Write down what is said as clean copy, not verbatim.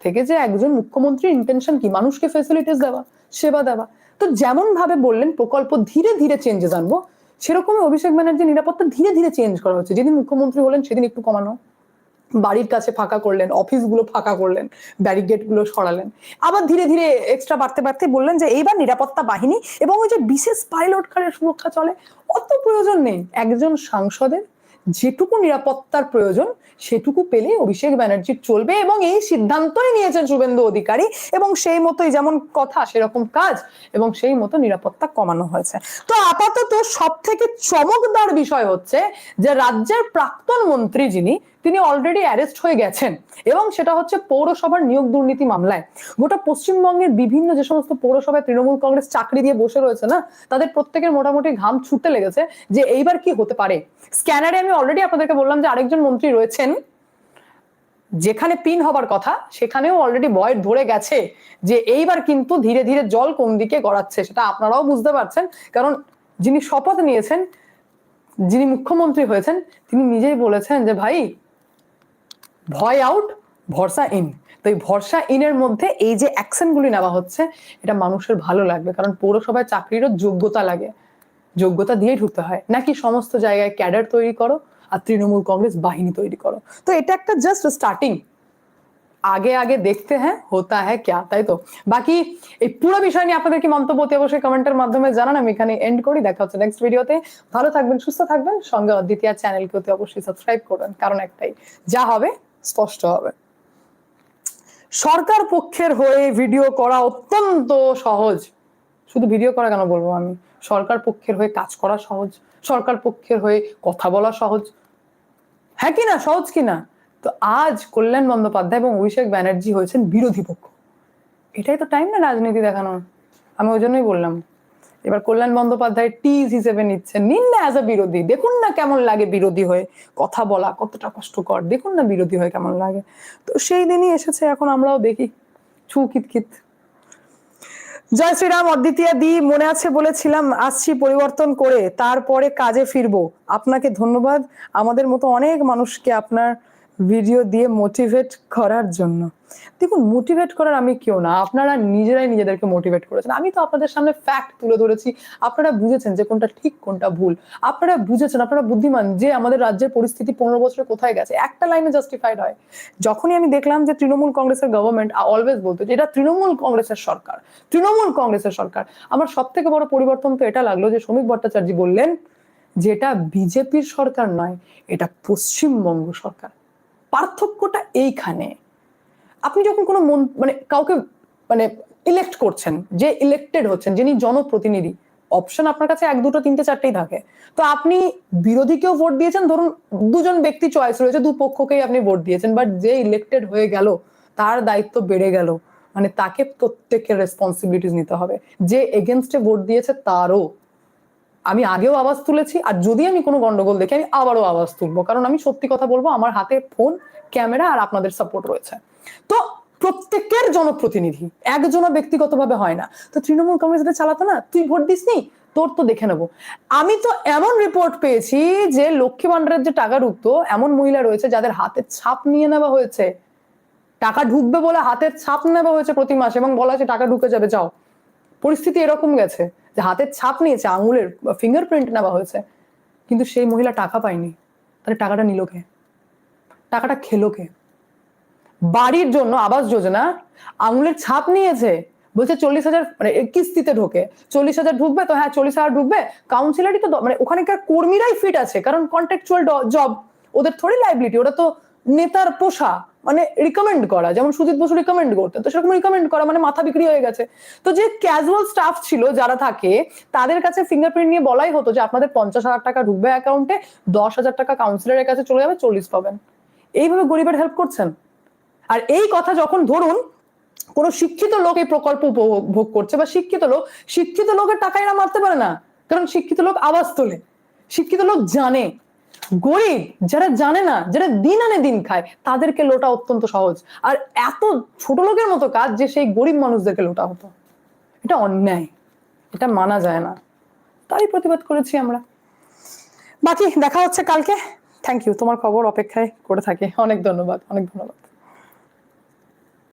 থেকে যে একজন মুখ্যমন্ত্রীর ইন্টেনশন কি, মানুষকে ফেসিলিটিস দেওয়া, সেবা দেওয়া। তো যেমন ভাবে বললেন প্রকল্প ধীরে ধীরে চেঞ্জেস আনবো, সেরকমই অভিষেক ব্যানার্জি নিরাপত্তা ধীরে ধীরে চেঞ্জ করা হচ্ছে। যেদিন মুখ্যমন্ত্রী হলেন সেদিন একটু কমানো, বাড়ির কাছে ফাঁকা করলেন, অফিসগুলো ফাঁকা করলেন, ব্যারিকেড গুলো সরালেন, আবার ধীরে ধীরে এক্সট্রা বাড়তে বাড়তে বললেন যে এইবার নিরাপত্তা বাহিনী এবং ওই যে বিশেষ পাইলট কারের সুরক্ষা চলে, অত প্রয়োজন নেই। একজন সাংসদের যেটুকু নিরাপত্তার প্রয়োজন সেটুকু পেলে অভিষেক ব্যানার্জির চলবে, এবং এই সিদ্ধান্তই নিয়েছেন শুভেন্দু অধিকারী, এবং সেই মতোই যেমন কথা সেরকম কাজ, এবং সেই মতো নিরাপত্তা কমানো হয়েছে। তো আপাতত সব থেকে চমকদার বিষয় হচ্ছে যে রাজ্যের প্রাক্তন মন্ত্রী যিনি, তিনি অলরেডি অ্যারেস্ট হয়ে গেছেন, এবং সেটা হচ্ছে পৌরসভার নিয়োগ দুর্নীতি মামলায়। গোটা পশ্চিমবঙ্গের বিভিন্ন যে সমস্ত পৌরসভায় তৃণমূল কংগ্রেস চাকরি দিয়ে বসে রয়েছে না, তাদের প্রত্যেকের মোটামুটি ঘাম ছুটতে লেগেছে যে এইবার কি হতে পারে। স্ক্যানারে আমি অলরেডি আপনাদেরকে বললাম যে আরেকজন মন্ত্রী রয়েছেন, যেখানে পিন হবার কথা সেখানেও অলরেডি ভয় ধরে গেছে যে এইবার কিন্তু ধীরে ধীরে জল কোন দিকে গড়াচ্ছে সেটা আপনারাও বুঝতে পারছেন। কারণ যিনি শপথ নিয়েছেন, যিনি মুখ্যমন্ত্রী হয়েছেন, তিনি নিজেই বলেছেন যে ভাই ভয় আউট, ভরসা ইন। তো এই ভরসা ইনের মধ্যে এই যে অ্যাকশন গুলি নেওয়া হচ্ছে, এটা মানুষের ভালো লাগবে। কারণ পৌরসভায় চাকরিরও যোগ্যতা লাগে, যোগ্যতা দিয়ে ঢুকতে হয়, নাকি সমস্ত জায়গায় ক্যাডার তৈরি করো আর তৃণমূল কংগ্রেস বাহিনী তৈরি করো। তো এটা একটা জাস্ট স্টার্টিং, আগে আগে দেখতে হ্যাঁ হতা হ্যাঁ ক্যা, তাই তো। বাকি এই পুরো বিষয় নিয়ে আপনাদের কি মন্তব্য অবশ্যই কমেন্টের মাধ্যমে জানান। আমি এখানে এন্ড করি, দেখা হচ্ছে নেক্সট ভিডিওতে। ভালো থাকবেন, সুস্থ থাকবেন, সঙ্গে অদ্বিতীয়া চ্যানেলকে অবশ্যই সাবস্ক্রাইব করবেন, কারণ একটাই, যা হবে স্পষ্ট হবে। সরকার পক্ষের হয়ে ভিডিও করা অত্যন্ত সহজ, শুধু ভিডিও করা কেন বলবো আমি, সরকার পক্ষের হয়ে কাজ করা সহজ, সরকার পক্ষের হয়ে কথা বলা সহজ, হ্যাঁ কি না, সহজ কিনা। তো আজ কল্যাণ বন্দ্যোপাধ্যায় এবং অভিষেক ব্যানার্জি হয়েছেন বিরোধী পক্ষ, এটাই তো টাইম না রাজনীতি দেখানোর। আমি ওই জন্যই বললাম এবার কল্যাণ বন্দ্যোপাধ্যায় টিজ হিসেবে নিচ্ছেন, নিন না অ্যাজ আ বিরোধী, দেখুন না কেমন লাগে বিরোধী হয়ে কথা বলা, কতটা কষ্টকর, দেখুন না বিরোধী হয়ে কেমন লাগে। তো সেই দিনই এসেছে, এখন আমরাও দেখি ছু কিতকিত। জয় শ্রীরাম। অদ্বিতীয়া দি, মনে আছে বলেছিলাম আসছি পরিবর্তন করে, তারপরে কাজে ফিরবো। আপনাকে ধন্যবাদ আমাদের মতো অনেক মানুষকে আপনার ভিডিও দিয়ে মোটিভেট করার জন্য। দেখুন, মোটিভেট করার আমি কেউ না, আপনারা নিজেরাই নিজেদেরকে মোটিভেট করেছেন। আমি তো আপনাদের সামনে ফ্যাক্ট তুলে ধরেছি, আপনারা বুঝেছেন যে কোনটা ঠিক কোনটা ভুল, আপনারা বুঝেছেন, আপনারা বুদ্ধিমান যে আমাদের রাজ্যের পরিস্থিতি 15 বছরে কোথায় গেছে, একটা লাইনে জাস্টিফাইড হয়। যখনই আমি দেখলাম যে তৃণমূল কংগ্রেসের গভর্নমেন্ট অলওয়েজ বলতো যে এটা তৃণমূল কংগ্রেসের সরকার, তৃণমূল কংগ্রেসের সরকার, আমার সব থেকে বড় পরিবর্তন তো এটা লাগলো যে শ্রমিক ভট্টাচার্য বললেন যে এটা বিজেপির সরকার নয়, এটা পশ্চিমবঙ্গ সরকার। পার্থক্যটা এইখানে। আপনি যখন কোনো মানে কাউকে মানে ইলেক্ট করছেন, যে ইলেক্টেড হচ্ছেন, যিনি জনপ্রতিনিধি, অপশন আপনার কাছে 1 2 3 4টেই থাকে। তো আপনি বিরোধীকেও ভোট দিয়েছেন, ধরুন দুজন ব্যক্তি চয়েস রয়েছে, দুপক্ষকেই আপনি ভোট দিয়েছেন, বাট যে ইলেক্টেড হয়ে গেল তার দায়িত্ব বেড়ে গেল, মানে তাকে প্রত্যেকের রেসপন্সিবিলিটিস নিতে হবে। যে এগেনস্টে ভোট দিয়েছে তারও। আমি আগেও আওয়াজ তুলেছি, আর যদি আমি কোনো গন্ডগোল দেখি আমি আবারও আওয়াজ তুলবো, কারণ আমি সত্যি কথা বলবো, আমার হাতে ফোন, ক্যামেরা আর আপনাদের সাপোর্ট রয়েছে। তো প্রত্যেকের জনপ্রতিনিধি, একজনও ব্যক্তিগতভাবে হয় না। তো তৃণমূল কংগ্রেস এটা চালাতো না, তুই ভোট দিসনি, তোর তো দেখে নেবো। আমি তো এমন রিপোর্ট পেয়েছি যে লক্ষ্মী ভান্ডারের যে টাকা ঢুকতো, এমন মহিলা রয়েছে যাদের হাতের ছাপ নিয়ে নেওয়া হয়েছে, টাকা ঢুকবে বলে হাতের ছাপ নেওয়া হয়েছে প্রতি মাসে, এবং বলা হয়েছে টাকা ঢুকে যাবে, যাও। পরিস্থিতি এরকম গেছে যে হাতের ছাপ নিয়েছে, আঙুলের ফিঙ্গারপ্রিন্ট নেওয়া হয়েছে, কিন্তু সেই মহিলা টাকা পায়নি। তাহলে টাকাটা নিল কে, টাকাটা খেলো কে? বাড়ির জন্য আবাস যোজনা আঙুলের ছাপ নিয়েছে, বলছে 40,000 মানে কিস্তিতে ঢোকে, 40,000 ঢুকবে, তো হ্যাঁ 40,000 ঢুকবে। কাউন্সিলারই তো মানে ওখানকার কর্মীরাই ফিট আছে, কারণ কন্ট্রাকচুয়াল জব, ওদের থোড়ি লাইবিলিটি, ওরা তো নেতার পোষা, মানে রিকমেন্ড করা, যেমন সুজিত বসু রিকমেন্ড করতেন, তো সেরকম রিকমেন্ড করা মানে মাথা বিক্রি হয়ে গেছে। তো যে ক্যাজুয়াল স্টাফ ছিল যারা থাকে, তাদের কাছে ফিঙ্গারপ্রিন্ট নিয়ে বলাই হতো যে আপনাদের 50,000 টাকা ঢুকবে অ্যাকাউন্টে, 10,000 টাকা কাউন্সিলরের কাছে চলে যাবে, 40 পাবেন। এইভাবে গরিবের হেল্প করছেন। আর এই কথা যখন ধরুন কোন শিক্ষিত লোক এই প্রকল্প উপভোগ করছে, বা শিক্ষিত লোকের টাকা এরা মারতে পারে না, কারণ শিক্ষিত লোক আওয়াজ তোলে, শিক্ষিত লোক জানে। গরিব যারা জানে না, যারা দিন আনে দিন খায়, তাদেরকে লোটা অত্যন্ত সহজ। আর এত ছোট লোকের মতো কাজ যে সেই গরিব মানুষদেরকে লোটা হতো, এটা অন্যায়, এটা মানা যায় না। তাই প্রতিবাদ করেছি আমরা। বাকি দেখা হচ্ছে কালকে। থ্যাংক ইউ, তোমার খবর অপেক্ষায় করে থাকি। অনেক ধন্যবাদ, অনেক ধন্যবাদ।